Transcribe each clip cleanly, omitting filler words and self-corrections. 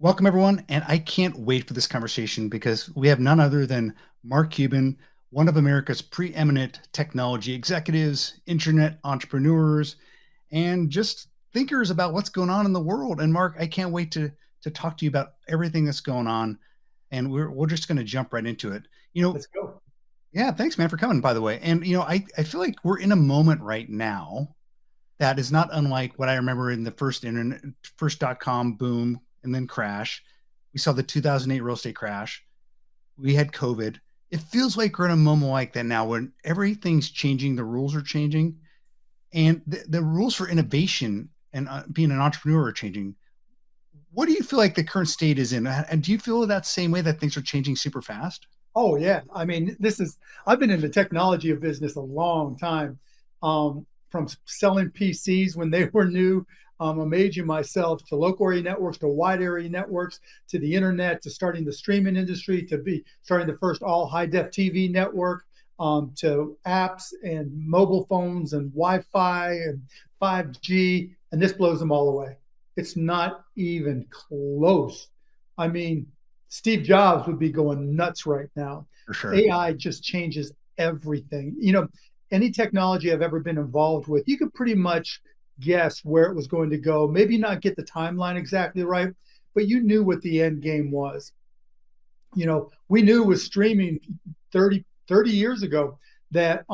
Welcome, everyone. And I can't wait for this conversation because we have none other than Mark Cuban, one of America's preeminent technology executives, internet entrepreneurs, and just thinkers about what's going on in the world. And Mark, I can't wait to talk to you about everything that's going on. And we're just going to jump right into it. Let's go. Yeah, thanks, man, for coming, by the way. And I feel like we're in a moment right now that is not unlike what I remember in the first internet, first .com boom and then crash. We saw the 2008 real estate crash. We had COVID. It feels like we're in a moment like that now when everything's changing, the rules are changing, and the rules for innovation and being an entrepreneur are changing. What do you feel like the current state is in? And do you feel that same way that things are changing super fast? Oh yeah. I mean, I've been in the technology of business a long time. From selling PCs when they were new, amazing myself to local area networks, to wide area networks, to the internet, to starting the streaming industry, to be starting the first all high def TV network, to apps and mobile phones and Wi-Fi and 5G. And this blows them all away. It's not even close. I mean, Steve Jobs would be going nuts right now. For sure. AI just changes everything. Any technology I've ever been involved with, you could pretty much guess where it was going to go. Maybe not get the timeline exactly right, but you knew what the end game was. We knew with streaming 30 years ago that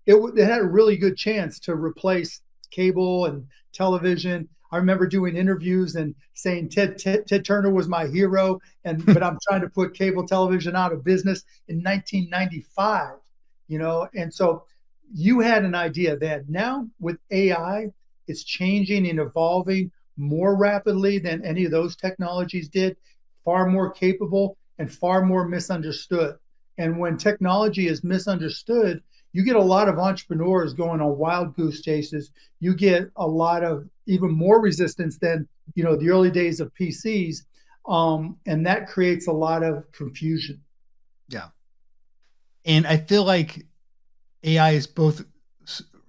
it had a really good chance to replace cable and television. I remember doing interviews and saying Ted Turner was my hero, but I'm trying to put cable television out of business in 1995. And so you had an idea then. Now with AI, it's changing and evolving more rapidly than any of those technologies did, far more capable and far more misunderstood. And when technology is misunderstood, you get a lot of entrepreneurs going on wild goose chases. You get a lot of even more resistance than the early days of PCs, and that creates a lot of confusion. Yeah. And I feel like AI is both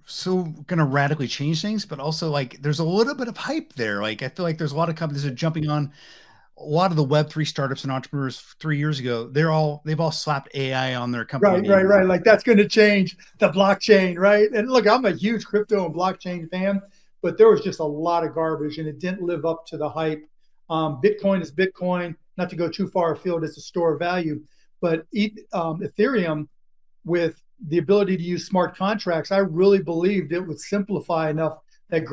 so going to radically change things, but also like there's a little bit of hype there. Like I feel like there's a lot of companies that are jumping on a lot of the Web3 startups and entrepreneurs 3 years ago. They've all slapped AI on their company Right, name right, now. right. Like that's going to change the blockchain, right? And look, I'm a huge crypto and blockchain fan, but there was just a lot of garbage and it didn't live up to the hype. Bitcoin is Bitcoin, not to go too far afield, it's a store of value. But Ethereum, with the ability to use smart contracts, I really believed it would simplify enough that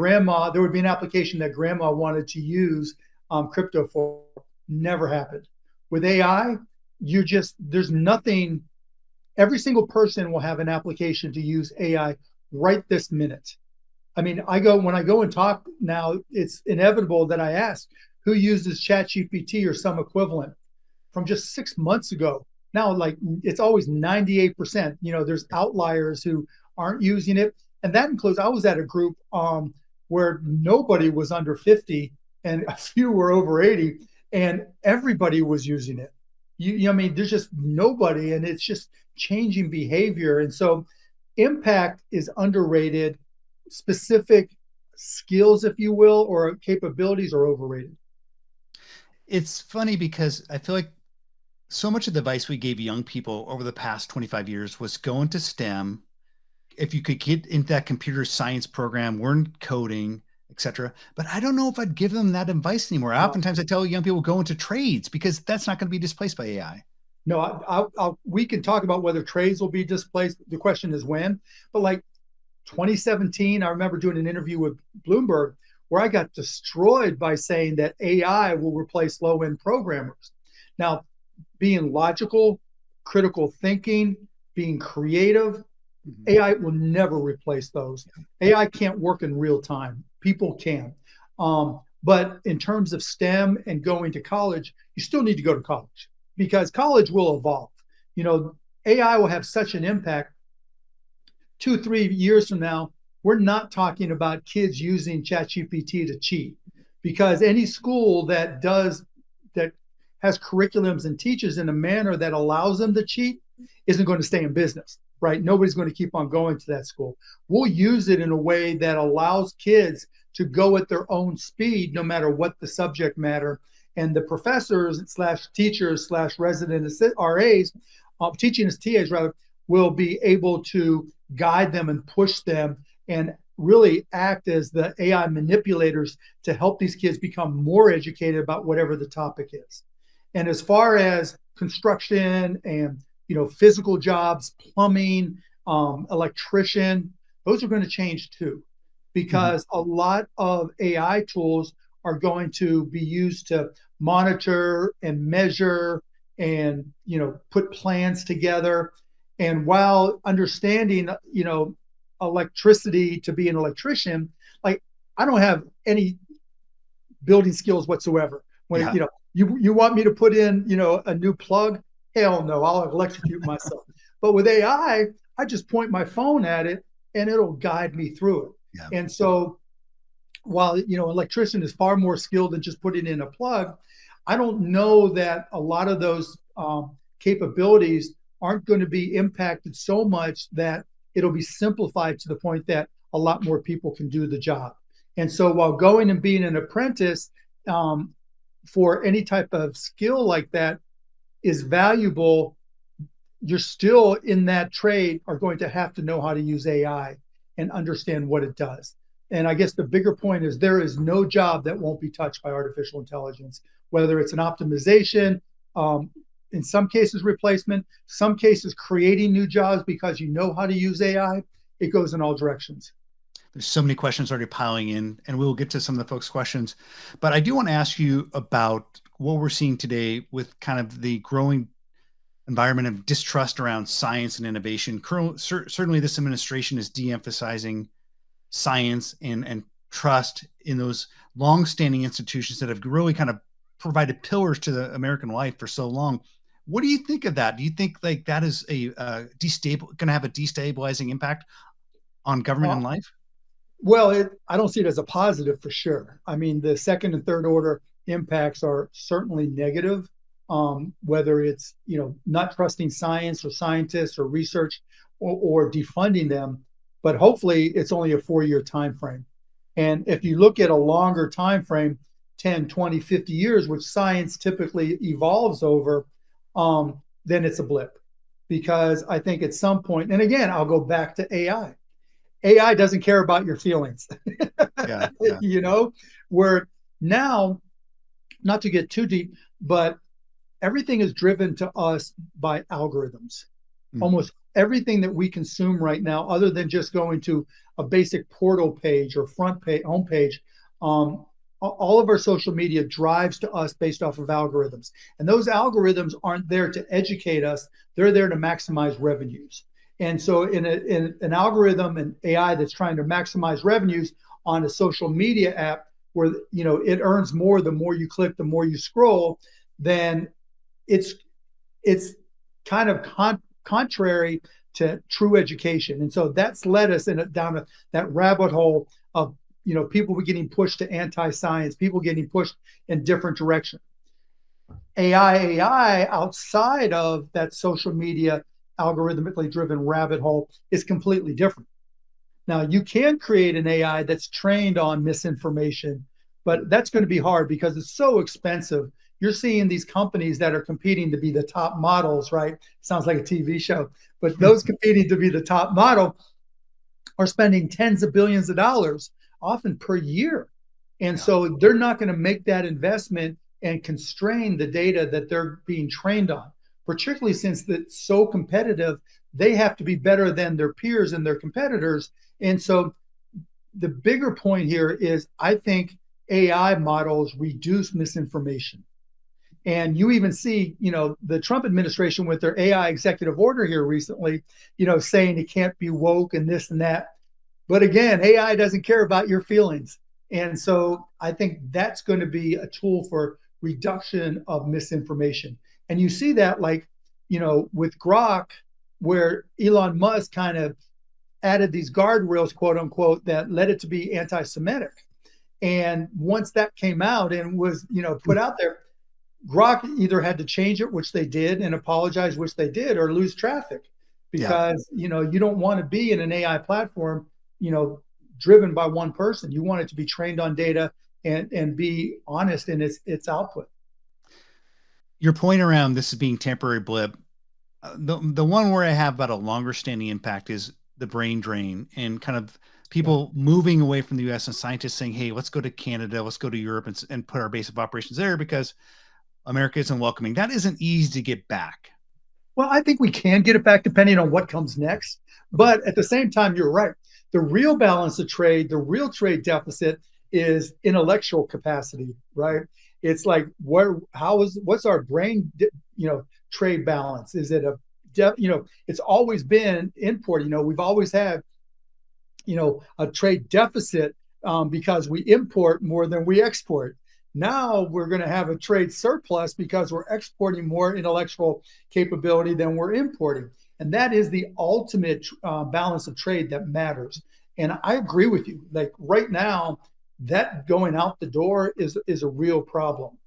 there would be an application that grandma wanted to use crypto for. Never happened. With AI, there's nothing. Every single person will have an application to use AI right this minute. I mean, when I go and talk now, it's inevitable that I ask who uses ChatGPT or some equivalent from just 6 months ago. Now, like it's always 98%. There's outliers who aren't using it. And that includes, I was at a group where nobody was under 50 and a few were over 80 and everybody was using it. I mean, there's just nobody, and it's just changing behavior. And so impact is underrated. Specific skills, if you will, or capabilities are overrated. It's funny because I feel like so much of the advice we gave young people over the past 25 years was go into STEM. If you could get into that computer science program, learn coding, etc. But I don't know if I'd give them that advice anymore. No, Oftentimes I tell young people go into trades because that's not going to be displaced by AI. no, we can talk about whether trades will be displaced. The question is when. But like 2017, I remember doing an interview with Bloomberg where I got destroyed by saying that AI will replace low end programmers. Now, being logical, critical thinking, being creative, AI will never replace those. AI can't work in real time. People can. But in terms of STEM and going to college, you still need to go to college because college will evolve. AI will have such an impact 2, 3 years from now. We're not talking about kids using ChatGPT to cheat because any school that has curriculums and teaches in a manner that allows them to cheat isn't going to stay in business, right? Nobody's going to keep on going to that school. We'll use it in a way that allows kids to go at their own speed, no matter what the subject matter. and the professors slash teachers slash resident RAs, teaching as TAs rather, will be able to guide them and push them and really act as the AI manipulators to help these kids become more educated about whatever the topic is. And as far as construction and physical jobs, plumbing, electrician, those are going to change too, because a lot of AI tools are going to be used to monitor and measure and put plans together. And while understanding electricity to be an electrician, like I don't have any building skills whatsoever. When Yeah. you want me to put in a new plug, hell no, I'll electrocute myself. But with AI, I just point my phone at it and it'll guide me through it. Yeah. And so while an electrician is far more skilled than just putting in a plug, I don't know that a lot of those capabilities aren't going to be impacted so much that it'll be simplified to the point that a lot more people can do the job. And so while going and being an apprentice for any type of skill like that is valuable, you're still in that trade are going to have to know how to use AI and understand what it does. And I guess the bigger point is there is no job that won't be touched by artificial intelligence, whether it's an optimization, in some cases replacement, some cases creating new jobs because you know how to use AI. It goes in all directions. There's so many questions already piling in, and we'll get to some of the folks' questions. But I do want to ask you about what we're seeing today with kind of the growing environment of distrust around science and innovation. Certainly, this administration is de-emphasizing science and trust in those long-standing institutions that have really kind of provided pillars to the American life for so long. What do you think of that? Do you think like that is a going to have a destabilizing impact on government and life? Well, I don't see it as a positive for sure. I mean, the second and third order impacts are certainly negative, whether it's not trusting science or scientists or research or defunding them. But hopefully, it's only a 4-year time frame. And if you look at a longer time frame, 10, 20, 50 years, which science typically evolves over, then it's a blip. Because I think at some point, and again, I'll go back to AI. AI doesn't care about your feelings. Yeah. Where now, not to get too deep, but everything is driven to us by algorithms. Almost everything that we consume right now, other than just going to a basic portal page or front page, home page, all of our social media drives to us based off of algorithms. And those algorithms aren't there to educate us. They're there to maximize revenues. And so in an algorithm and AI that's trying to maximize revenues on a social media app where it earns more the more you click, the more you scroll, then it's kind of contrary to true education. And so that's led us down that rabbit hole of people getting pushed to anti-science, people getting pushed in different directions. AI outside of that social media algorithmically driven rabbit hole is completely different. Now, you can create an AI that's trained on misinformation, but that's going to be hard because it's so expensive. You're seeing these companies that are competing to be the top models, right? Sounds like a TV show, but those competing to be the top model are spending tens of billions of dollars, often per year. And so they're not going to make that investment and constrain the data that they're being trained on, particularly since it's so competitive. They have to be better than their peers and their competitors. And so the bigger point here is I think AI models reduce misinformation. And you even see, the Trump administration with their AI executive order here recently, saying it can't be woke and this and that. But again, AI doesn't care about your feelings. And so I think that's going to be a tool for reduction of misinformation. And you see that with Grok, where Elon Musk kind of added these guardrails, quote unquote, that led it to be anti-Semitic. And once that came out and was, put out there, Grok either had to change it, which they did, and apologize, which they did, or lose traffic because, you don't want to be in an AI platform, driven by one person. You want it to be trained on data and be honest in its output. Your point around this is being temporary blip, the one where I have about a longer standing impact is the brain drain and kind of Yeah. people moving away from the US and scientists saying, hey, let's go to Canada, let's go to Europe and put our base of operations there because America isn't welcoming. That isn't easy to get back. Well, I think we can get it back depending on what comes next. Okay. But at the same time, you're right. The real balance of trade, the real trade deficit is intellectual capacity, right? It's like what's our brain, trade balance? Is it it's always been import. We've always had a trade deficit because we import more than we export. Now we're going to have a trade surplus because we're exporting more intellectual capability than we're importing. And that is the ultimate balance of trade that matters. And I agree with you. Like right now, that going out the door is a real problem.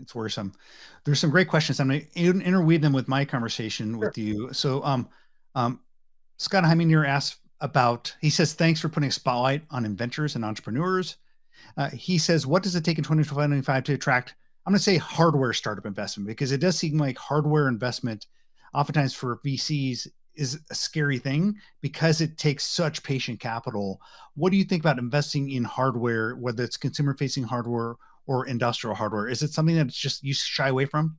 It's worrisome. There's some great questions. I'm going to interweave them with my conversation Sure. with you. So, um, Scott Heiminger asks about, he says, thanks for putting a spotlight on inventors and entrepreneurs. He says, what does it take in 2025 to attract, I'm going to say hardware startup investment, because it does seem like hardware investment, oftentimes for VCs, is a scary thing because it takes such patient capital. What do you think about investing in hardware, whether it's consumer facing hardware or industrial hardware? Is it something that's just you shy away from?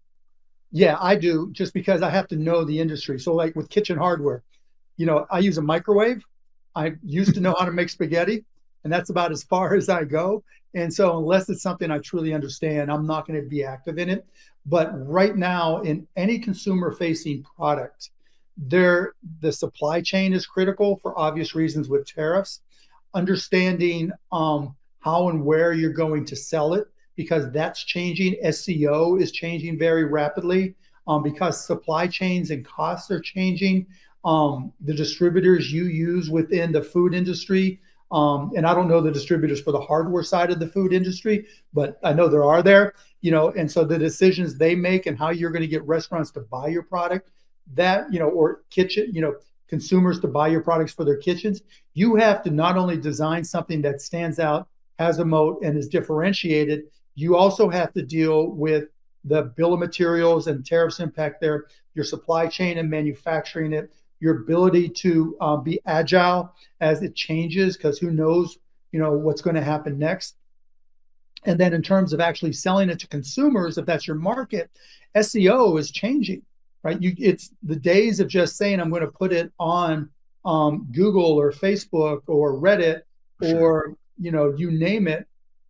Yeah, I do, just because I have to know the industry. So like with kitchen hardware, I use a microwave. I used to know how to make spaghetti, and that's about as far as I go. And so, unless it's something I truly understand, I'm not going to be active in it. But right now, in any consumer facing product, the supply chain is critical for obvious reasons with tariffs. Understanding how and where you're going to sell it, because that's changing. SEO is changing very rapidly because supply chains and costs are changing. The distributors you use within the food industry. And I don't know the distributors for the hardware side of the food industry, but I know there are there, and so the decisions they make and how you're going to get restaurants to buy your product, or kitchen, consumers to buy your products for their kitchens, you have to not only design something that stands out, has a moat, and is differentiated, you also have to deal with the bill of materials and tariffs impact there, your supply chain and manufacturing it, your ability to be agile as it changes, because who knows, what's going to happen next. And then in terms of actually selling it to consumers, if that's your market, SEO is changing, right? It's the days of just saying I'm going to put it on Google or Facebook or Reddit For sure. or you name it,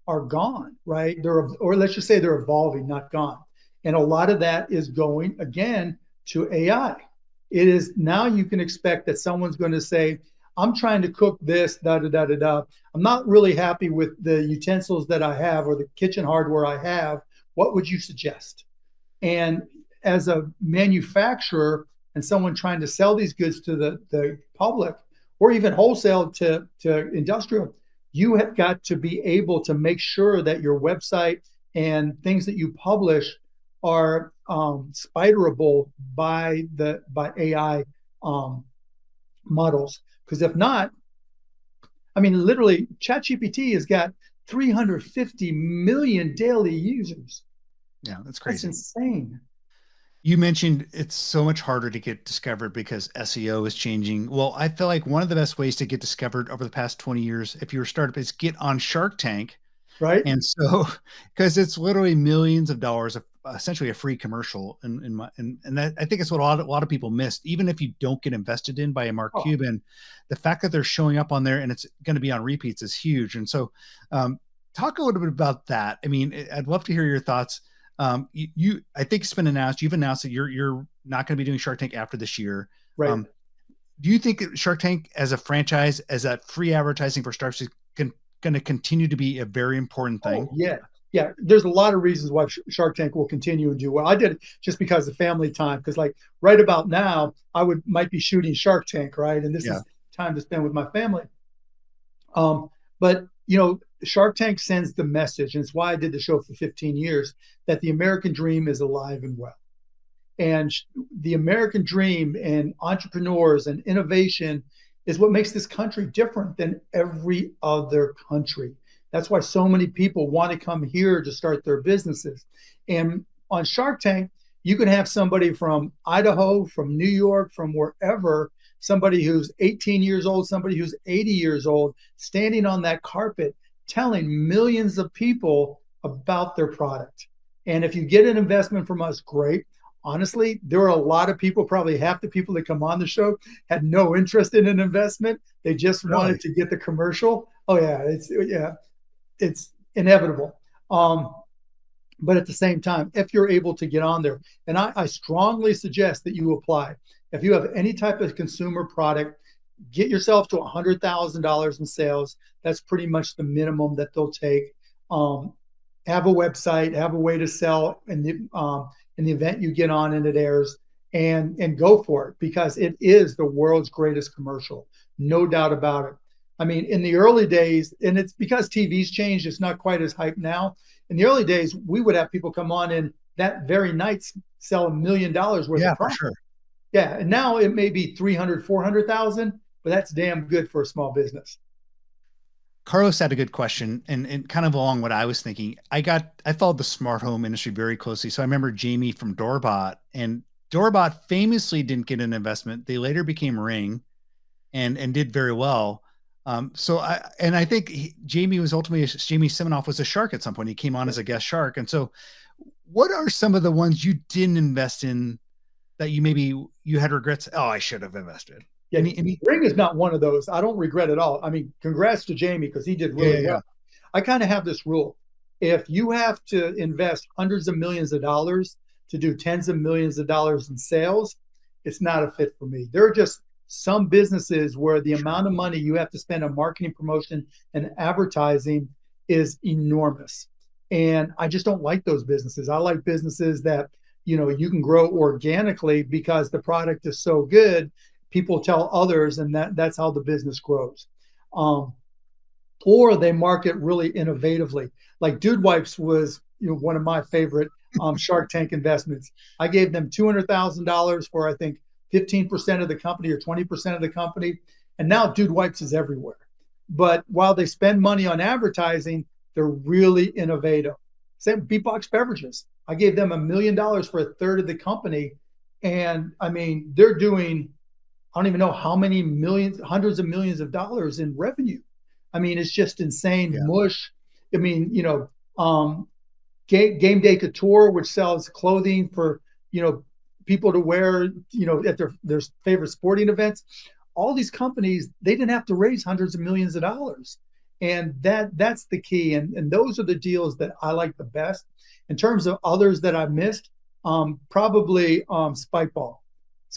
are gone, right? Or let's just say they're evolving, not gone. And a lot of that is going again to AI. It is now you can expect that someone's going to say, I'm trying to cook this, da da da da da. I'm not really happy with the utensils that I have or the kitchen hardware I have. What would you suggest? And as a manufacturer and someone trying to sell these goods to the public or even wholesale to industrial, you have got to be able to make sure that your website and things that you publish are spiderable by AI models. Because if not, I mean, literally, ChatGPT has got 350 million daily users. Yeah, that's That's crazy. insane. You mentioned it's so much harder to get discovered because SEO is changing. Well, I feel like one of the best ways to get discovered over the past 20 years, if you're a startup, is get on Shark Tank. Right? And so, because it's literally millions of dollars of essentially a free commercial, and that I think it's what a lot of people missed. Even if you don't get invested in by a Mark Oh, Cuban, the fact that they're showing up on there and it's going to be on repeats is huge. And so, talk a little bit about that. I mean, I'd love to hear your thoughts. I think it's been announced. You've announced that you're not going to be doing Shark Tank after this year. right. Do you think Shark Tank as a franchise, as that free advertising for startups, is going to continue to be a very important Oh, thing? yeah. Yeah. There's a lot of reasons why Shark Tank will continue and do well. I did it just because of family time. Because like right about now, might be shooting Shark Tank, right? And this Yeah. is time to spend with my family. But Shark Tank sends the message, and it's why I did the show for 15 years, that the American dream is alive and well. And the American dream and entrepreneurs and innovation is what makes this country different than every other country. That's why so many people want to come here to start their businesses. And on Shark Tank, You can have somebody from Idaho, from New York, from wherever, somebody who's 18 years old, somebody who's 80 years old, standing on that carpet telling millions of people about their product. And if you get an investment from us, great. Honestly, there are a lot of people, probably half the people that come on the show had no interest in an investment. They just Really? wanted to get the commercial. Oh it's inevitable. But at the same time, if you're able to get on there, and I strongly suggest that you apply. If you have any type of consumer product, get yourself to $100,000 in sales. That's pretty much the minimum that they'll take. Um, have a website, have a way to sell in the event you get on and it airs, and go for it, because it is the world's greatest commercial, no doubt about it. I mean, in the early days, and it's because TV's changed, it's not quite as hype now. In the early days, we would have people come on and that very night sell $1 million worth Yeah, of for product. sure. Yeah, and now it may be 300, 400,000, but that's damn good for a small business. Carlos had a good question, and kind of along what I was thinking. I followed the smart home industry very closely. So I remember Jamie from Doorbot, and Doorbot famously didn't get an investment. They later became Ring and did very well. I think Jamie was ultimately, Jamie Siminoff was a shark at some point. He came on as a guest shark. And so what are some of the ones you didn't invest in that you had regrets? Oh, I should have invested. Yeah, Any? Ring is not one of those. I don't regret at all. I mean, congrats to Jamie because he did Yeah, really yeah, yeah. well. I kind of have this rule. If you have to invest hundreds of millions of dollars to do tens of millions of dollars in sales, it's not a fit for me. There are just some businesses where the Sure. amount of money you have to spend on marketing, promotion, and advertising is enormous. And I just don't like those businesses. I like businesses that, you can grow organically because the product is so good. People tell others, and that's how the business grows. Um, or they market really innovatively. Like Dude Wipes was, one of my favorite Shark Tank investments. I gave them $200,000 for, I think, 15% of the company or 20% of the company, and now Dude Wipes is everywhere. But while they spend money on advertising, they're really innovative. Same Beatbox Beverages. I gave them $1 million for a third of the company, and I mean they're doing, I don't even know how many millions, hundreds of millions of dollars in revenue. I mean, it's just insane Yeah. mush. I mean, Game Day Couture, which sells clothing for, people to wear, at their favorite sporting events. All these companies, they didn't have to raise hundreds of millions of dollars. And that's the key. And those are the deals that I like the best. In terms of others that I missed, probably Spikeball.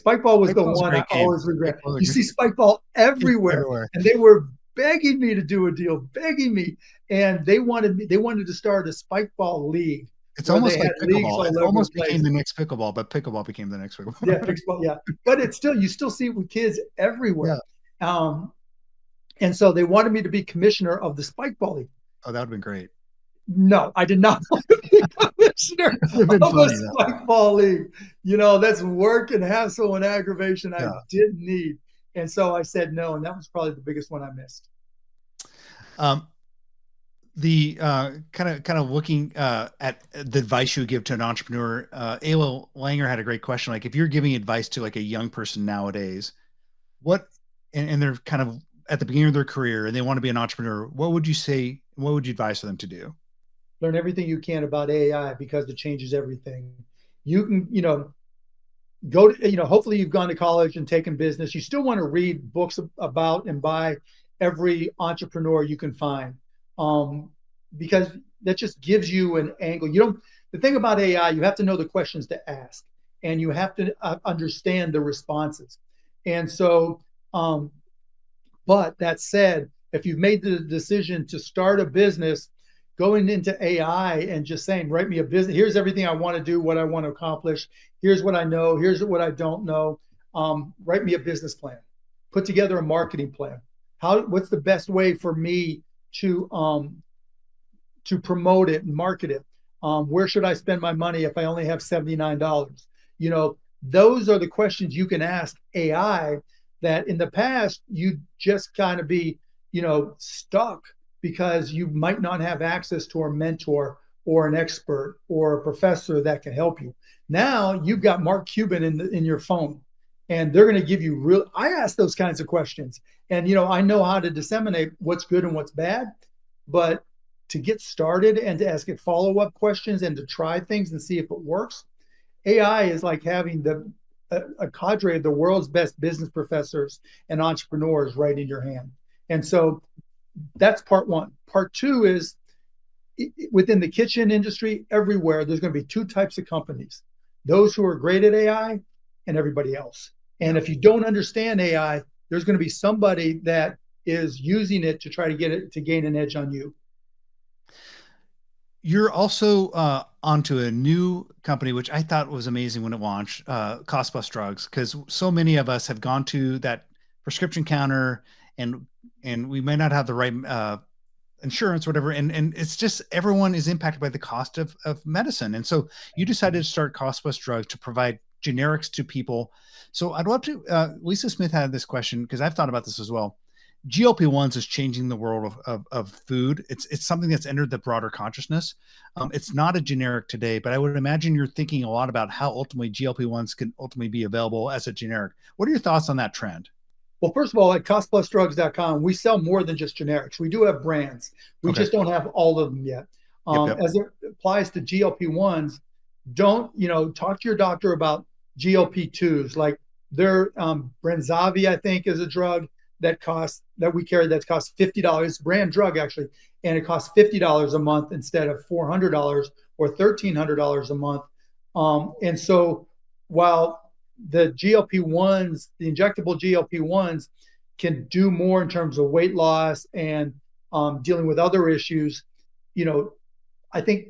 Spikeball was the Baseball's a one I great game. always regret. Baseball's a You great, see Spikeball it's everywhere, everywhere. and they were begging me to do a deal, begging me, and they wanted to start a Spikeball league It's where they almost like had leagues pickleball. It all over the almost became place. the next pickleball, but pickleball became the next Yeah, pickleball. Pixball, yeah, but it's still, you still see it with kids Yeah. everywhere. Um, and so they wanted me to be commissioner of the Spikeball league. Oh, that would have been great. No, I did not want to be commissioner That would have been of a funny though. spike ball league. That's work and hassle and aggravation I Yeah. didn't need. And so I said no, and that was probably the biggest one I missed. Um, the kind of looking at the advice you would give to an entrepreneur, Ayla Langer had a great question. Like if you're giving advice to like a young person nowadays, what and they're kind of at the beginning of their career and they want to be an entrepreneur, what would you say? What would you advise for them to do? Learn everything you can about AI because it changes everything. You can, go to, hopefully you've gone to college and taken business. You still want to read books about and by every entrepreneur you can find, because that just gives you an angle. The thing about AI, you have to know the questions to ask, and you have to understand the responses. And so, but that said, if you've made the decision to start a business, going into AI and just saying, write me a business, here's everything I want to do, what I want to accomplish, here's what I know, here's what I don't know. Write me a business plan, put together a marketing plan. What's the best way for me to promote it and market it? Where should I spend my money if I only have $79? Those are the questions you can ask AI that in the past you'd just kind of be, stuck because you might not have access to a mentor or an expert or a professor that can help you. Now you've got Mark Cuban in your phone, and they're going to give you real. I ask those kinds of questions, and I know how to disseminate what's good and what's bad, but to get started and to ask it follow-up questions and to try things and see if it works, AI is like having a cadre of the world's best business professors and entrepreneurs right in your hand. And so that's part one. Part two is within the kitchen industry, everywhere, there's going to be two types of companies: those who are great at AI and everybody else. And if you don't understand AI, there's going to be somebody that is using it to try to get it to gain an edge on you. You're also onto a new company, which I thought was amazing when it launched, Cost Plus Drugs, because so many of us have gone to that prescription counter and we may not have the right insurance, whatever, and it's just everyone is impacted by the cost of medicine, and so you decided to start Cost Plus Drugs to provide generics to people. So I'd love to. Lisa Smith had this question because I've thought about this as well. GLP-1s is changing the world of food. It's something that's entered the broader consciousness. It's not a generic today, but I would imagine you're thinking a lot about how ultimately GLP-1s can ultimately be available as a generic. What are your thoughts on that trend? Well, first of all, at costplusdrugs.com, we sell more than just generics. We do have brands. We just don't have all of them yet. As it applies to GLP-1s, don't, talk to your doctor about GLP-2s. Like their Brenzavia, I think, is a drug that we carry that costs $50. It's a brand drug actually, and it costs $50 a month instead of $400 or $1,300 a month. And so while the GLP-1s, the injectable GLP-1s, can do more in terms of weight loss and dealing with other issues, I think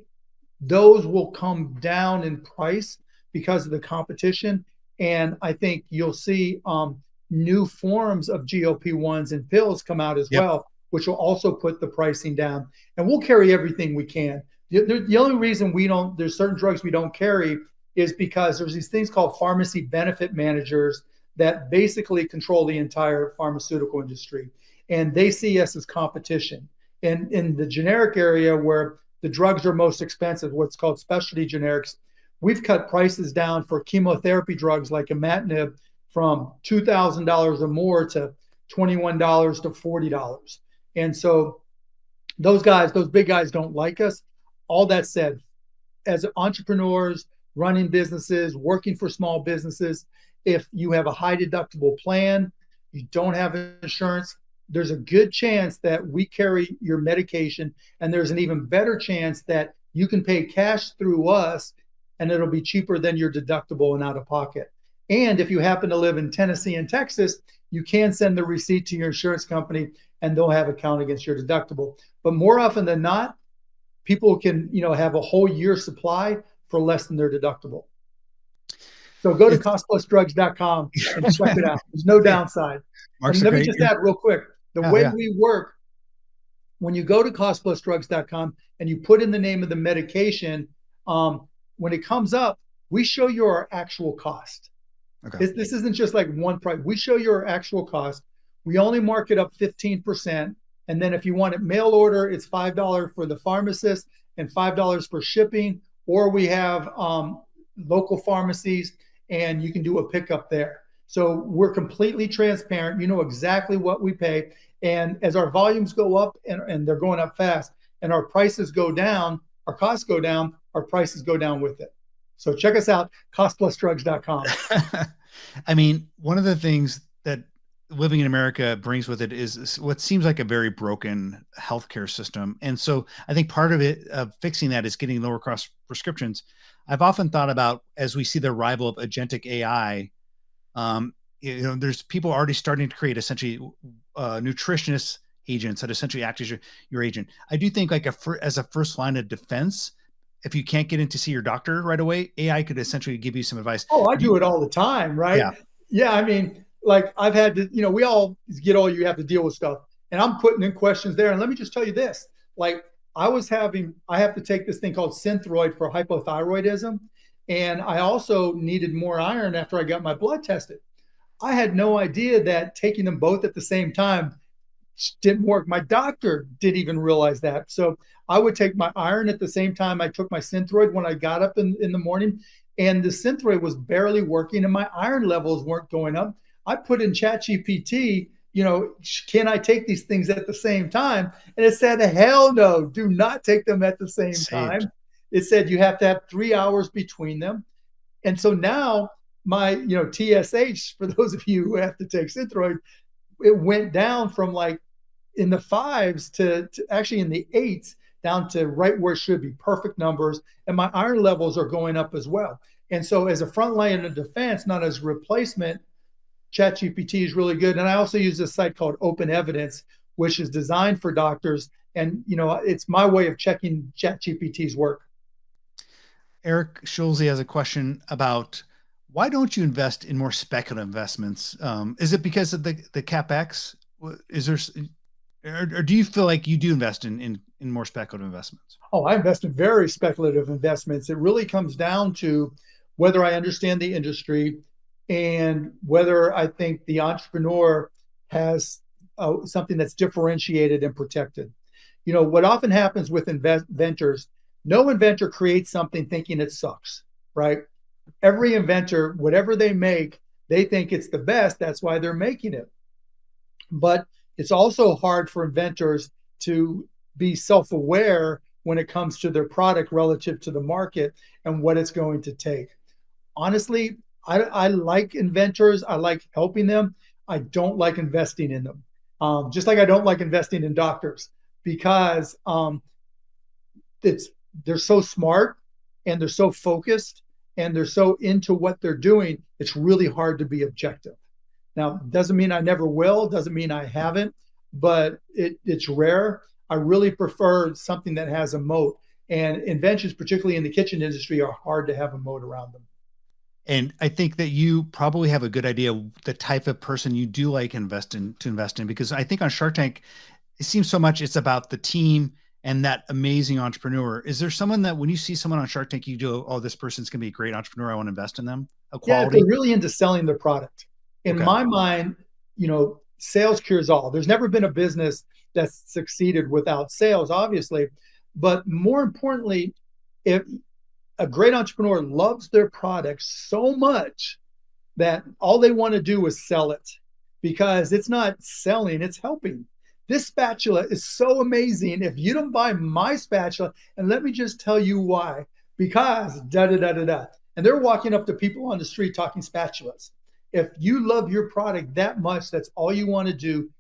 those will come down in price because of the competition. And I think you'll see new forms of GLP-1s and pills come out as well, which will also put the pricing down. And we'll carry everything we can. The only reason there's certain drugs we don't carry is because there's these things called pharmacy benefit managers that basically control the entire pharmaceutical industry. And they see us as competition. And in the generic area where the drugs are most expensive, what's called specialty generics, we've cut prices down for chemotherapy drugs like imatinib from $2,000 or more to $21 to $40. And so those big guys don't like us. All that said, as entrepreneurs, running businesses, working for small businesses, if you have a high deductible plan, you don't have insurance, there's a good chance that we carry your medication, and there's an even better chance that you can pay cash through us and it'll be cheaper than your deductible and out of pocket. And if you happen to live in Tennessee and Texas, you can send the receipt to your insurance company and they'll have a count against your deductible. But more often than not, people can, have a whole year supply for less than their deductible. So go to costplusdrugs.com and check it out. There's no downside. And let me just add real quick, the way we work, when you go to costplusdrugs.com and you put in the name of the medication, when it comes up, we show you our actual cost. This isn't just like one price. We show you our actual cost. We only mark it up 15%. And then if you want it mail order, it's $5 for the pharmacist and $5 for shipping. Or we have local pharmacies and you can do a pickup there. So we're completely transparent. You know exactly what we pay. And as our volumes go up and they're going up fast and our prices go down, our costs go down, our prices go down with it. So check us out, costplusdrugs.com. I mean, one of the things that living in America brings with it is what seems like a very broken healthcare system. And so I think part of it, of fixing that, is getting lower cost prescriptions. I've often thought about, as we see the arrival of agentic AI, there's people already starting to create essentially nutritionist agents that essentially act as your agent. I do think as a first line of defense, if you can't get in to see your doctor right away, AI could essentially give you some advice. Oh, I do it all the time, right? Yeah. I mean, like I've had to, we all get old, you have to deal with stuff. And I'm putting in questions there. And let me just tell you this, like I have to take this thing called Synthroid for hypothyroidism. And I also needed more iron after I got my blood tested. I had no idea that taking them both at the same time didn't work. My doctor didn't even realize that. So I would take my iron at the same time I took my Synthroid when I got up in the morning, and the Synthroid was barely working and my iron levels weren't going up. I put in ChatGPT, can I take these things at the same time? And it said, hell no, do not take them at the same Saved. time. It said you have to have 3 hours between them. And so now my, TSH, for those of you who have to take Synthroid, it went down from like in the fives to actually in the eights, down to right where it should be, perfect numbers. And my iron levels are going up as well. And so as a front line of defense, not as replacement, ChatGPT is really good. And I also use this site called Open Evidence, which is designed for doctors. And, it's my way of checking ChatGPT's work. Eric Schulze has a question about why don't you invest in more speculative investments? Is it because of the capex? Is there, or do you feel like you do invest in more speculative investments? Oh, I invest in very speculative investments. It really comes down to whether I understand the industry and whether I think the entrepreneur has something that's differentiated and protected. What often happens with inventors, no inventor creates something thinking it sucks, right? Every inventor, whatever they make, they think it's the best. That's why they're making it. But it's also hard for inventors to be self-aware when it comes to their product relative to the market and what it's going to take. Honestly, I like inventors. I like helping them. I don't like investing in them. Just like I don't like investing in doctors, because they're so smart and they're so focused and they're so into what they're doing. It's really hard to be objective. Now, doesn't mean I never will, doesn't mean I haven't, but it's rare. I really prefer something that has a moat. And inventions, particularly in the kitchen industry, are hard to have a moat around them. And I think that you probably have a good idea of the type of person you do like to invest in, because I think on Shark Tank, it seems so much it's about the team and that amazing entrepreneur. Is there someone that when you see someone on Shark Tank, you do, oh, this person's going to be a great entrepreneur, I want to invest in them? A Yeah, if quality? they're really into selling their product. In Okay. my mind, sales cures all. There's never been a business that's succeeded without sales, obviously. But more importantly, if a great entrepreneur loves their product so much that all they want to do is sell it, because it's not selling, it's helping. This spatula is so amazing. If you don't buy my spatula, and let me just tell you why, because da da da da da. And they're walking up to people on the street talking spatulas. If you love your product that much, that's all you want to do,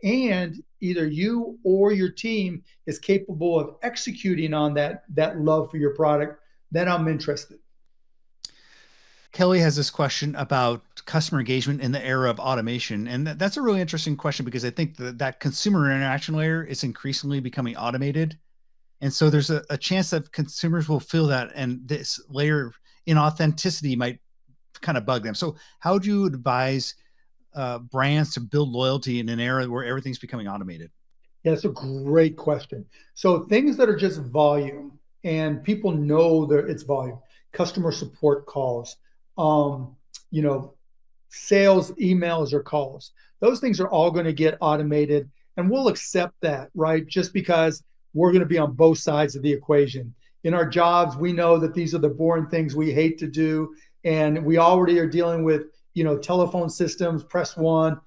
and either you or your team is capable of executing on that love for your product, then I'm interested. Kelly has this question about customer engagement in the era of automation. And that's a really interesting question, because I think that consumer interaction layer is increasingly becoming automated. And so there's a chance that consumers will feel that, and this layer of inauthenticity might kind of bug them. So how do you advise brands to build loyalty in an era where everything's becoming automated? Yeah, that's a great question. So things that are just volume and people know that it's volume, customer support calls, um, you know, sales emails or calls, those things are all going to get automated, and we'll accept that, right? Just because we're going to be on both sides of the equation. In our jobs, we know that these are the boring things we hate to do, and we already are dealing with, telephone systems, press one,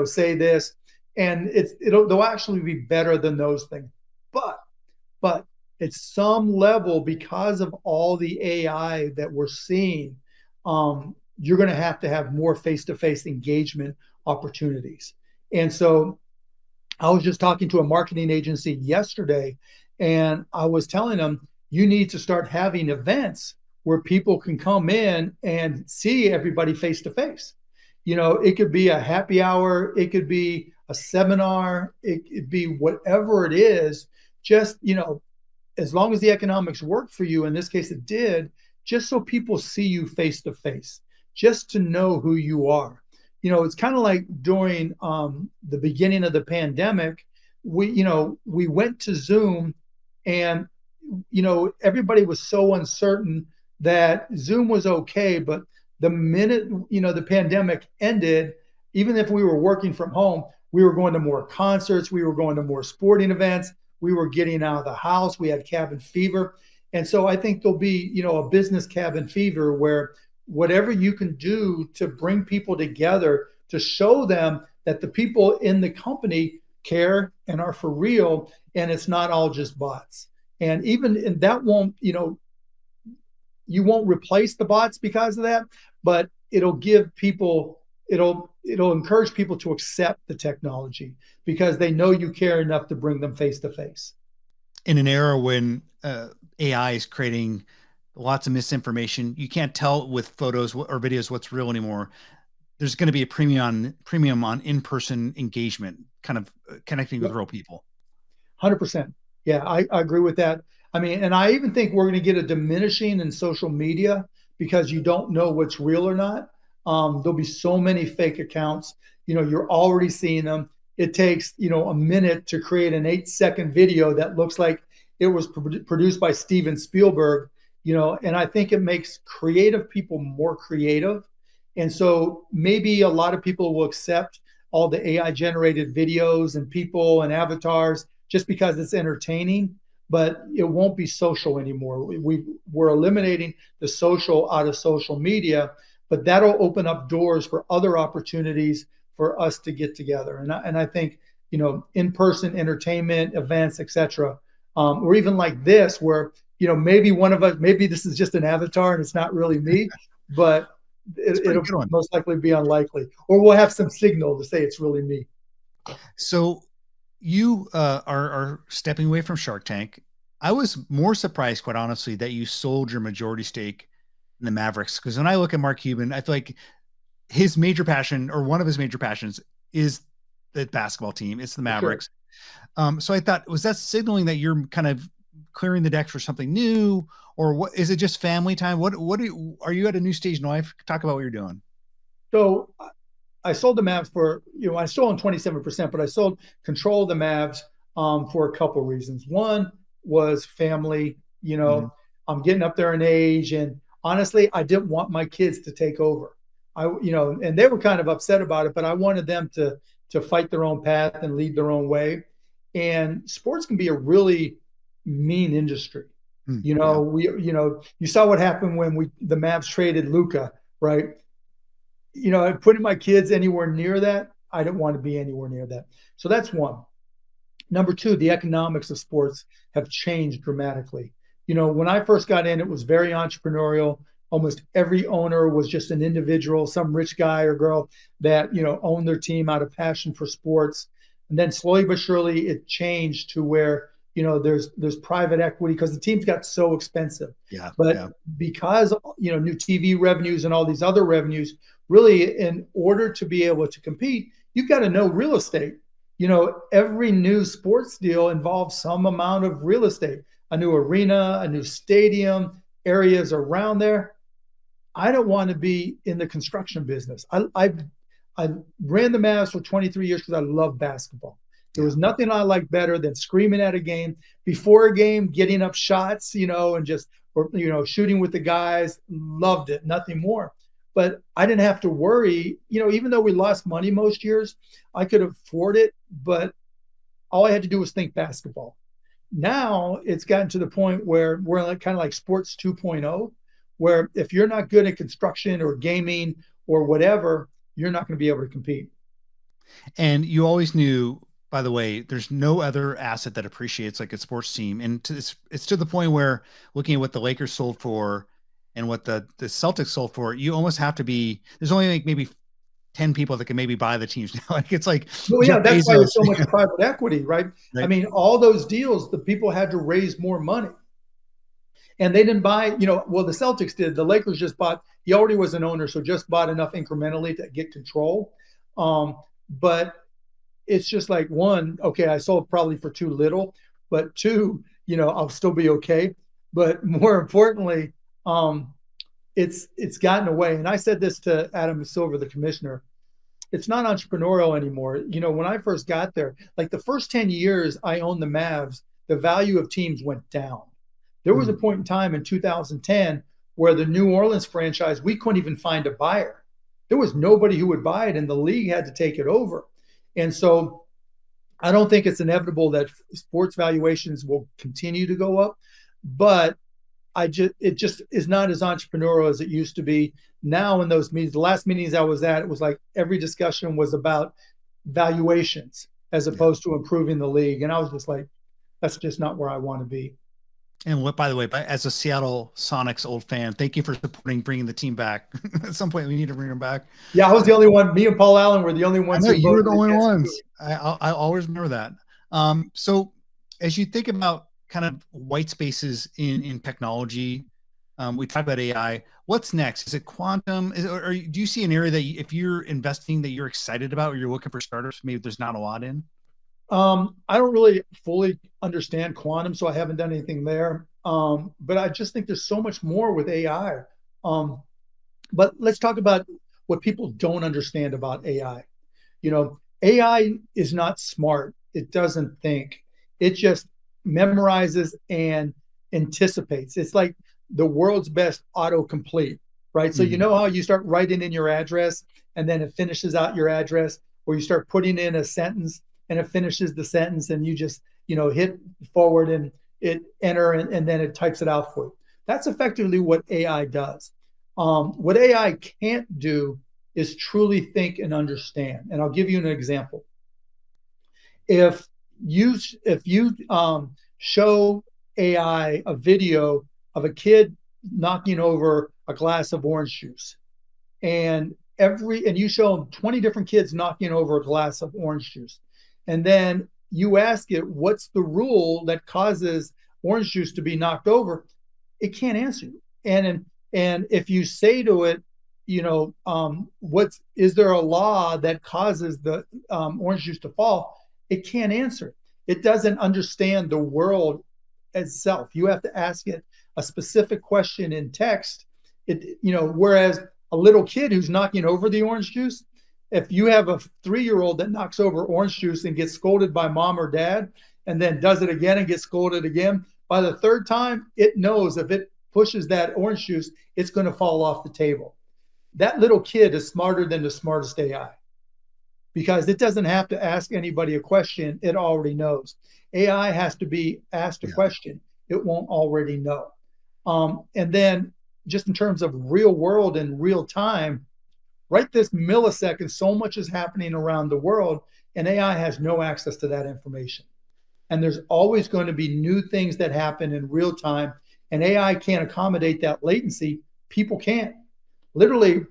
say this, and they'll actually be better than those things. But at some level, because of all the AI that we're seeing, you're going to have more face-to-face engagement opportunities. And so I was just talking to a marketing agency yesterday, and I was telling them, you need to start having events where people can come in and see everybody face to face. It could be a happy hour, it could be a seminar, it could be whatever it is. Just, as long as the economics work for you, in this case it did, just so people see you face to face, just to know who you are. It's kind of like during the beginning of the pandemic, we went to Zoom, and everybody was so uncertain that Zoom was okay, but the minute the pandemic ended, even if we were working from home, We were going to more concerts. We were going to more sporting events. We were getting out of the house. We had cabin fever. And so I think there'll be, a business cabin fever where whatever you can do to bring people together to show them that the people in the company care and are for real, and it's not all just bots. And that won't, you won't replace the bots because of that, but it'll encourage people to accept the technology because they know you care enough to bring them face to face. In an era when AI is creating lots of misinformation, you can't tell with photos or videos what's real anymore. There's going to be a premium on in-person engagement, kind of connecting with Yep. real people. 100%. Yeah, I agree with that. I mean, and I even think we're going to get a diminishing in social media because you don't know what's real or not. There'll be so many fake accounts. You're already seeing them. It takes, a minute to create an 8-second video that looks like it was produced by Steven Spielberg, and I think it makes creative people more creative. And so maybe a lot of people will accept all the AI generated videos and people and avatars just because it's entertaining, but it won't be social anymore. We're eliminating the social out of social media, but that'll open up doors for other opportunities for us to get together. And I think, in-person entertainment, events, etc., or even like this, where, maybe one of us, maybe this is just an avatar and it's not really me, but It's a pretty it'll good one. most likely be unlikely, or we'll have some signal to say it's really me. So you are stepping away from Shark Tank. I was more surprised, quite honestly, that you sold your majority stake in the Mavericks. Because when I look at Mark Cuban, I feel like his major passion, or one of his major passions, is the basketball team. It's the For sure. Mavericks. So I thought, was that signaling that you're kind of clearing the decks for something new, or what? Is it just family time? Are you at a new stage in life? Talk about what you're doing. So I sold the Mavs for, I still own 27%, but I sold control of the Mavs for a couple of reasons. One was family. Mhm. I'm getting up there in age, and honestly, I didn't want my kids to take over. And they were kind of upset about it, but I wanted them to fight their own path and lead their own way. And sports can be a really mean industry. Yeah. You saw what happened when the Mavs traded Luca, right? Putting my kids anywhere near that, I don't want to be anywhere near that. So that's one. Number two, the economics of sports have changed dramatically. When I first got in, it was very entrepreneurial. Almost every owner was just an individual, some rich guy or girl that, owned their team out of passion for sports. And then slowly but surely it changed to where, there's private equity because the teams got so expensive. Yeah. But Yeah. because, new TV revenues and all these other revenues, really, in order to be able to compete, you've got to know real estate. Every new sports deal involves some amount of real estate, a new arena, a new stadium, areas around there. I don't want to be in the construction business. I ran the Mavs for 23 years because I love basketball. There Yeah. was nothing I liked better than screaming at a game before a game, getting up shots, and just, or, shooting with the guys. Loved it, nothing more. But I didn't have to worry, even though we lost money most years, I could afford it. But all I had to do was think basketball. Now it's gotten to the point where we're like, kind of like sports 2.0, where if you're not good at construction or gaming or whatever, you're not going to be able to compete. And you always knew, by the way, there's no other asset that appreciates like a sports team. And it's to the point where looking at what the Lakers sold for and what the Celtics sold for, you almost have to be, there's only like maybe 10 people that can maybe buy the teams now. Like it's like Well, yeah, Jeff that's why Bezos, there's so much private equity, right? I right? mean, all those deals, the people had to raise more money. And they didn't buy, well, the Celtics did. The Lakers just bought, he already was an owner, so just bought enough incrementally to get control. But it's just like, one, okay, I sold probably for too little, but two, I'll still be okay. But more importantly, it's gotten away. And I said this to Adam Silver, the commissioner. It's not entrepreneurial anymore. When I first got there, like the first 10 years I owned the Mavs, the value of teams went down. There was a Mm. point in time in 2010 where the New Orleans franchise, we couldn't even find a buyer. There was nobody who would buy it, and the league had to take it over. And so I don't think it's inevitable that sports valuations will continue to go up, but it just is not as entrepreneurial as it used to be. Now in those meetings, the last meetings I was at, it was like every discussion was about valuations as Yeah. opposed to improving the league. And I was just like, that's just not where I want to be. And what, by the way, as a Seattle Sonics old fan, thank you for supporting bringing the team back. At some point, we need to bring them back. Yeah, I was the only one. Me and Paul Allen were the only I ones know who you were voted the only against ones. moving. I always remember that. So as you think about kind of white spaces in technology, we talked about AI. What's next? Is it quantum? Or do you see an area that if you're investing that you're excited about, or you're looking for startups, maybe there's not a lot in? I don't really fully understand quantum, so I haven't done anything there. But I just think there's so much more with AI. Um, but let's talk about what people don't understand about AI. You know, AI is not smart. It doesn't think. It just memorizes and anticipates. It's like the world's best autocomplete, right? So you Mhm. know how you start writing in your address and then it finishes out your address, or you start putting in a sentence and it finishes the sentence and you just, hit forward and it enter and then it types it out for you. That's effectively what AI does. What AI can't do is truly think and understand. And I'll give you an example. If you show AI a video of a kid knocking over a glass of orange juice, and you show them 20 different kids knocking over a glass of orange juice, and then you ask it what's the rule that causes orange juice to be knocked over, it can't answer you. And if you say to it, what's is there a law that causes the orange juice to fall, it can't answer. It doesn't understand the world itself. You have to ask it a specific question in text. Whereas a little kid who's knocking over the orange juice, if you have a 3-year-old that knocks over orange juice and gets scolded by mom or dad and then does it again and gets scolded again, by the third time, it knows if it pushes that orange juice, it's going to fall off the table. That little kid is smarter than the smartest AI because it doesn't have to ask anybody a question. It already knows. AI has to be asked a Yeah. question it won't already know. And then just in terms of real world and real time, right this millisecond, so much is happening around the world, and AI has no access to that information. And there's always going to be new things that happen in real time, and AI can't accommodate that latency. People can't. Literally,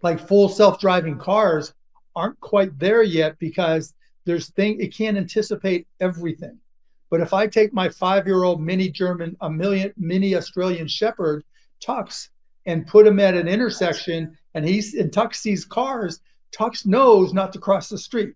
like full self-driving cars aren't quite there yet because it can't anticipate everything. But if I take my 5-year-old mini Australian Shepherd Tux and put him at an intersection and Tux sees cars, Tux knows not to cross the street.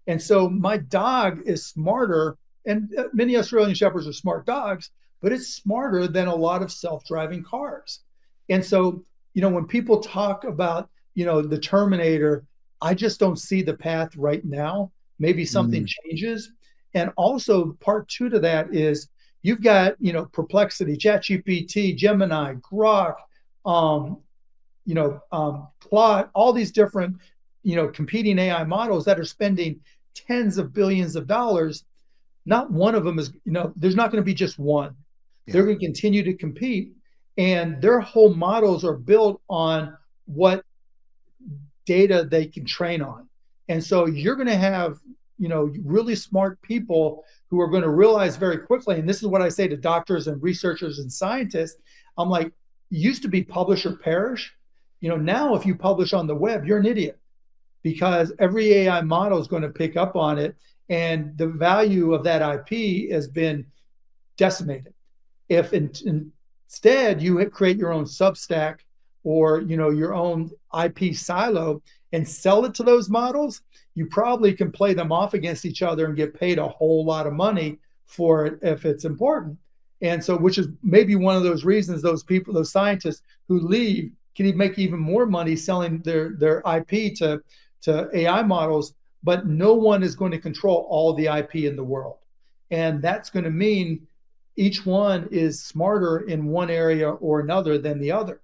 And so my dog is smarter, and many Australian Shepherds are smart dogs, but it's smarter than a lot of self-driving cars. And so, when people talk about, the Terminator, I just don't see the path right now. Maybe something Mm. changes. And also part two to that is you've got, Perplexity, ChatGPT, Gemini, Grok, Claude, all these different, competing AI models that are spending tens of billions of dollars. Not one of them is, there's not going to be just one. They're Yeah. going to continue to compete, and their whole models are built on what data they can train on. And so you're going to have, really smart people who are going to realize very quickly, and this is what I say to doctors and researchers and scientists. I'm like, used to be publish or perish. Now if you publish on the web, you're an idiot because every AI model is going to pick up on it, and the value of that IP has been decimated. If instead you create your own Substack or your own IP silo and sell it to those models, you probably can play them off against each other and get paid a whole lot of money for it if it's important. And so, which is maybe one of those reasons those people, those scientists who leave, can make even more money selling their IP to AI models. But no one is going to control all the IP in the world, and that's going to mean each one is smarter in one area or another than the other.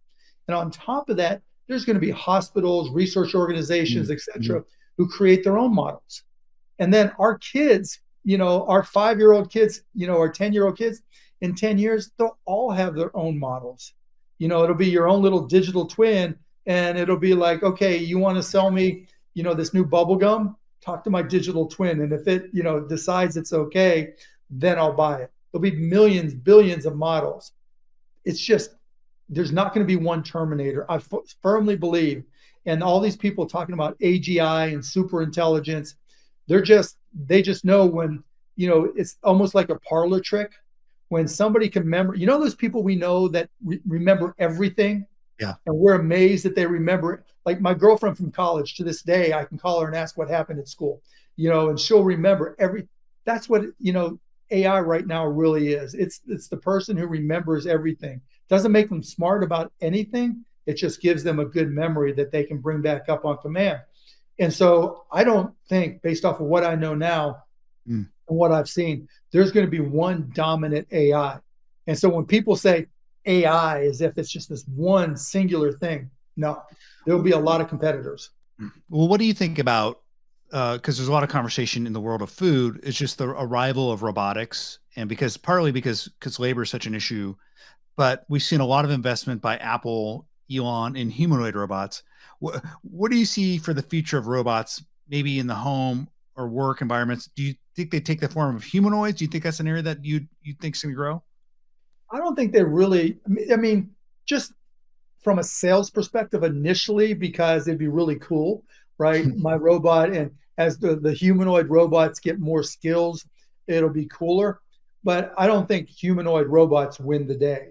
And on top of that, there's going to be hospitals, research organizations, Mm. et cetera, who create their own models. And then our kids, our 5-year-old kids, our 10-year-old kids, in 10 years, they'll all have their own models. It'll be your own little digital twin, and it'll be like, okay, you want to sell me, this new bubble gum? Talk to my digital twin. And if it, decides it's okay, then I'll buy it. There'll be millions, billions of models. It's just, there's not going to be one Terminator. I firmly believe. And all these people talking about AGI and super intelligence, they just know when, it's almost like a parlor trick. When somebody can remember, those people we know that remember everything. Yeah. And we're amazed that they remember it. Like my girlfriend from college, to this day, I can call her and ask what happened at school, and she'll remember that's what, AI right now really is. It's the person who remembers everything. Doesn't make them smart about anything. It just gives them a good memory that they can bring back up on command. And so I don't think, based off of what I know now and what I've seen, there's going to be one dominant AI. And so when people say AI as if it's just this one singular thing, no, there'll be a lot of competitors. Well, what do you think about, because there's a lot of conversation in the world of food, it's just the arrival of robotics, and partly because labor is such an issue, but we've seen a lot of investment by Apple, Elon, in humanoid robots. What do you see for the future of robots, maybe in the home or work environments? Do you think they take the form of humanoids? Do you think that's an area that you think is going to grow? I don't think they really, just from a sales perspective initially, because it'd be really cool, right? My robot, and as the humanoid robots get more skills, it'll be cooler. But I don't think humanoid robots win the day,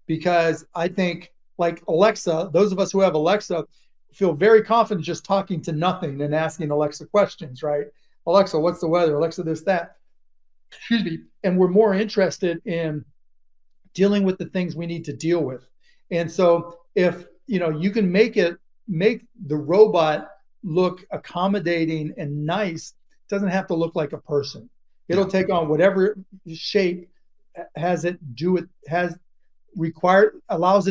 because I think, like Alexa, those of us who have Alexa feel very confident just talking to nothing and asking Alexa questions, right? Alexa, what's the weather? Alexa, this, that. Excuse me. And we're more interested in dealing with the things we need to deal with. And so if you can make the robot look accommodating and nice, it doesn't have to look like a person. It'll take on whatever shape allows it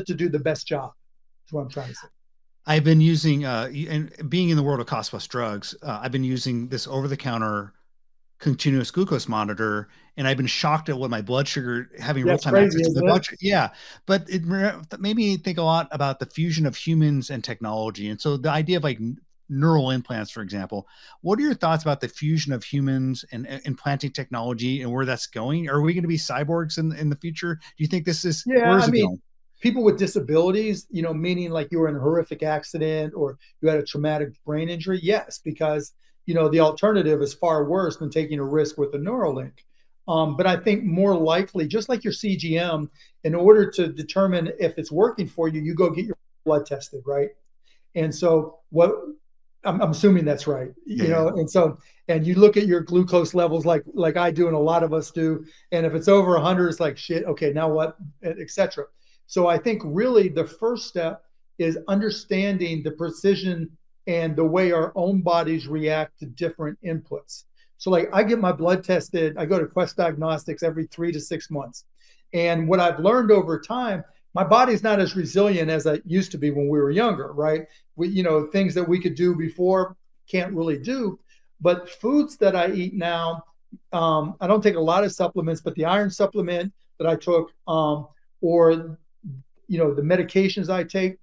to do the best job. That's what I'm trying to say. I've been using, and being in the world of cost plus drugs, I've been using this over-the-counter continuous glucose monitor, and I've been shocked at what my blood sugar, having real-time access to the blood sugar. Yeah, but it made me think a lot about the fusion of humans and technology. And so the idea of like neural implants, for example, what are your thoughts about the fusion of humans and implanting technology and where that's going? Are we going to be cyborgs in the future? Do you think this is, where is it going? People with disabilities, meaning like you were in a horrific accident or you had a traumatic brain injury, yes, because the alternative is far worse than taking a risk with a Neuralink. But I think more likely, just like your CGM, in order to determine if it's working for you, you go get your blood tested, right? And so I'm assuming that's right, and you look at your glucose levels like I do and a lot of us do, and if it's over 100, it's like shit. Okay, now what, etc. So I think really the first step is understanding the precision and the way our own bodies react to different inputs. So like I get my blood tested, I go to Quest Diagnostics every 3 to 6 months. And what I've learned over time, my body's not as resilient as I used to be when we were younger, right? Things that we could do before, can't really do. But foods that I eat now, I don't take a lot of supplements, but the iron supplement that I took, or the medications I take,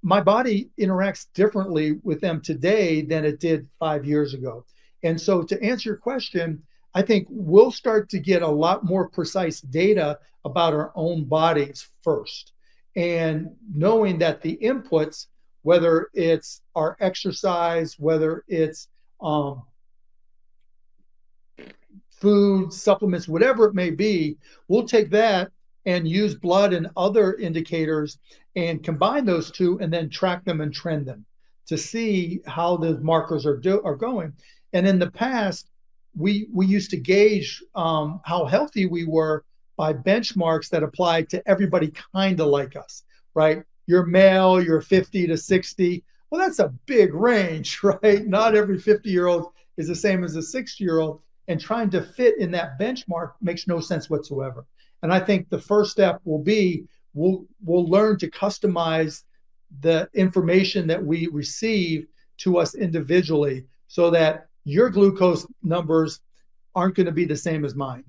my body interacts differently with them today than it did 5 years ago. And so to answer your question, I think we'll start to get a lot more precise data about our own bodies first. And knowing that the inputs, whether it's our exercise, whether it's food, supplements, whatever it may be, we'll take that and use blood and other indicators and combine those two and then track them and trend them to see how the markers are going. And in the past, we used to gauge how healthy we were by benchmarks that applied to everybody kind of like us, right? You're male, you're 50 to 60. Well, that's a big range, right? Not every 50-year-old is the same as a 60-year-old. And trying to fit in that benchmark makes no sense whatsoever. And I think the first step will be we'll learn to customize the information that we receive to us individually so that your glucose numbers aren't going to be the same as mine.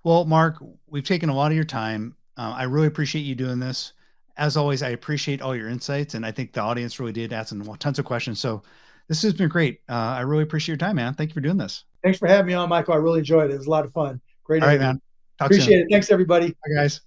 Well, Mark, we've taken a lot of your time. I really appreciate you doing this. As always, I appreciate all your insights, and I think the audience really did ask some tons of questions. So this has been great. I really appreciate your time, man. Thank you for doing this. Thanks for having me on, Michael. I really enjoyed it. It was a lot of fun. Great All right, interview. man. Talk soon. Appreciate it. Thanks, everybody. Bye, guys.